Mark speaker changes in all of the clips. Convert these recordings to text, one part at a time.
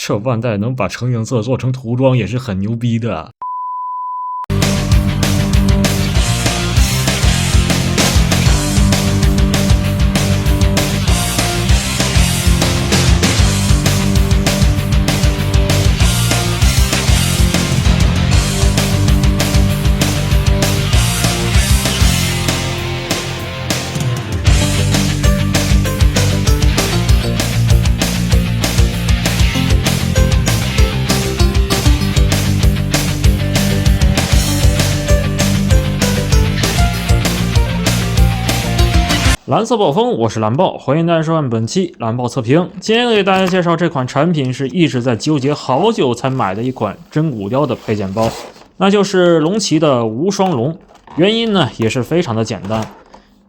Speaker 1: 这万代能把成影色做成涂装也是很牛逼的。蓝色暴风，我是蓝豹，欢迎大家收看本期蓝豹测评。今天给大家介绍这款产品是一直在纠结好久才买的一款真骨雕的配件包，那就是龙旗的无双龙。原因呢也是非常的简单，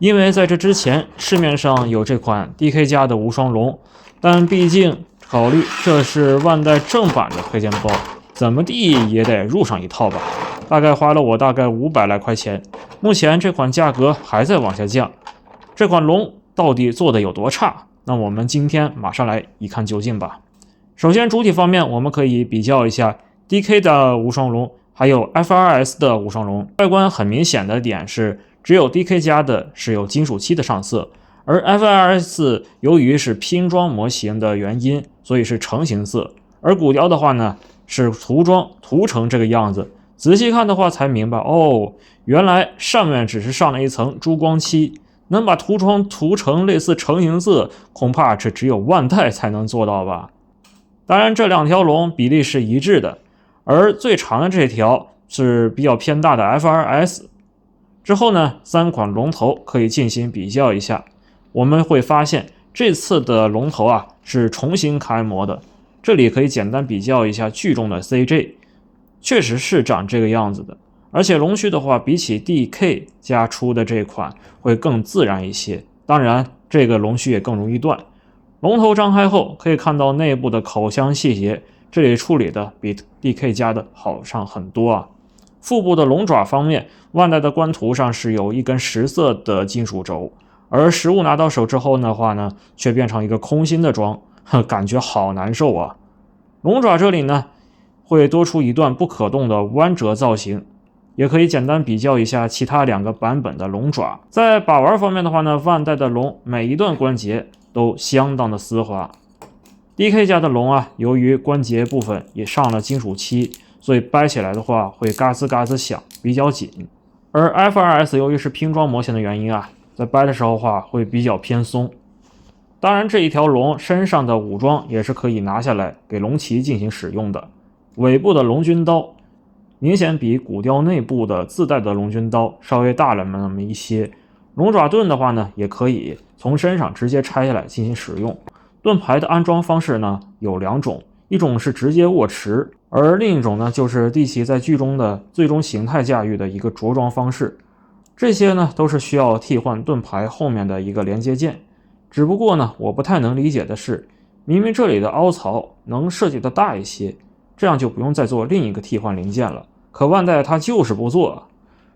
Speaker 1: 因为在这之前市面上有这款 DK 家的无双龙，但毕竟考虑这是万代正版的配件包，怎么地也得入上一套吧。大概花了我大概500来块钱，目前这款价格还在往下降。这款龙到底做的有多差？那我们今天马上来一看究竟吧。首先主体方面，我们可以比较一下 DK 的无双龙还有 FRS 的无双龙。外观很明显的点是，只有 DK 家的是有金属漆的上色，而 FRS 由于是拼装模型的原因，所以是成型色，而骨雕的话呢是涂装涂成这个样子。仔细看的话才明白哦，原来上面只是上了一层珠光漆，能把涂装涂成类似成型色，恐怕这只有万代才能做到吧。当然这两条龙比例是一致的，而最长的这条是比较偏大的 FRS。 之后呢，3款龙头可以进行比较一下，我们会发现这次的龙头啊是重新开模的。这里可以简单比较一下剧中的 CJ， 确实是长这个样子的，而且龙须的话比起 DK 家出的这款会更自然一些，当然这个龙须也更容易断。龙头张开后可以看到内部的口腔细节，这里处理的比 DK 家的好上很多啊。腹部的龙爪方面，万代的官图上是有一根实色的金属轴，而实物拿到手之后的话呢，却变成一个空心的装，感觉好难受啊。龙爪这里呢会多出一段不可动的弯折造型，也可以简单比较一下其他2个版本的龙爪。在把玩方面的话呢，万代的龙每一段关节都相当的丝滑。DK 家的龙啊，由于关节部分也上了金属漆，所以掰起来的话会嘎吱嘎吱响，比较紧。而 FRS 由于是拼装模型的原因啊，在掰的时候话会比较偏松。当然这一条龙身上的武装也是可以拿下来给龙旗进行使用的。尾部的龙君刀明显比骨雕内部的自带的龙君刀稍微大了那么一些。龙爪盾的话呢，也可以从身上直接拆下来进行使用。盾牌的安装方式呢有2种，一种是直接握持，而另一种呢就是帝骑在剧中的最终形态驾驭的一个着装方式。这些呢都是需要替换盾牌后面的一个连接件。只不过呢，我不太能理解的是，明明这里的凹槽能设计的大一些，这样就不用再做另一个替换零件了，可万代它就是不做。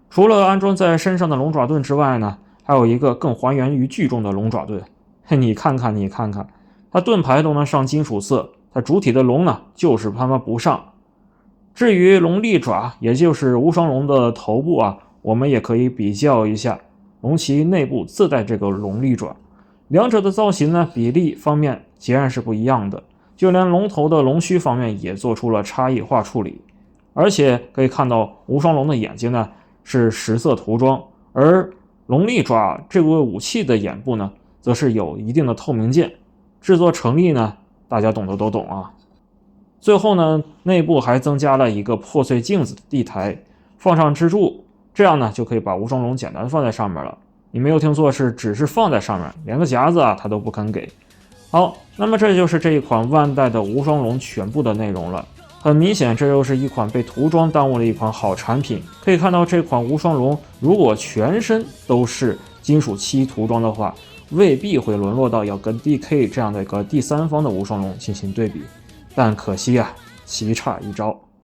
Speaker 1: 除了安装在身上的龙爪盾之外呢，还有一个更还原于剧中的龙爪盾。你看看它盾牌都能上金属色，它主体的龙呢就是他妈不上。至于龙利爪，也就是无双龙的头部啊，我们也可以比较一下龙旗内部自带这个龙利爪，两者的造型呢比例方面截然是不一样的，就连龙头的龙须方面也做出了差异化处理。而且可以看到无双龙的眼睛呢是实色涂装，而龙利爪这个武器的眼部呢则是有一定的透明件，制作成立呢大家懂的都懂啊。最后呢，内部还增加了一个破碎镜子的地台，放上支柱，这样呢就可以把无双龙简单放在上面了。你没有听错，是只是放在上面，连个夹子啊它都不肯给。好，那么这就是这一款万代的无双龙全部的内容了。很明显，这又是一款被涂装耽误的一款好产品。可以看到，这款无双龙如果全身都是金属漆涂装的话，未必会沦落到要跟 DK 这样的一个第三方的无双龙进行对比。但可惜啊，棋差一招。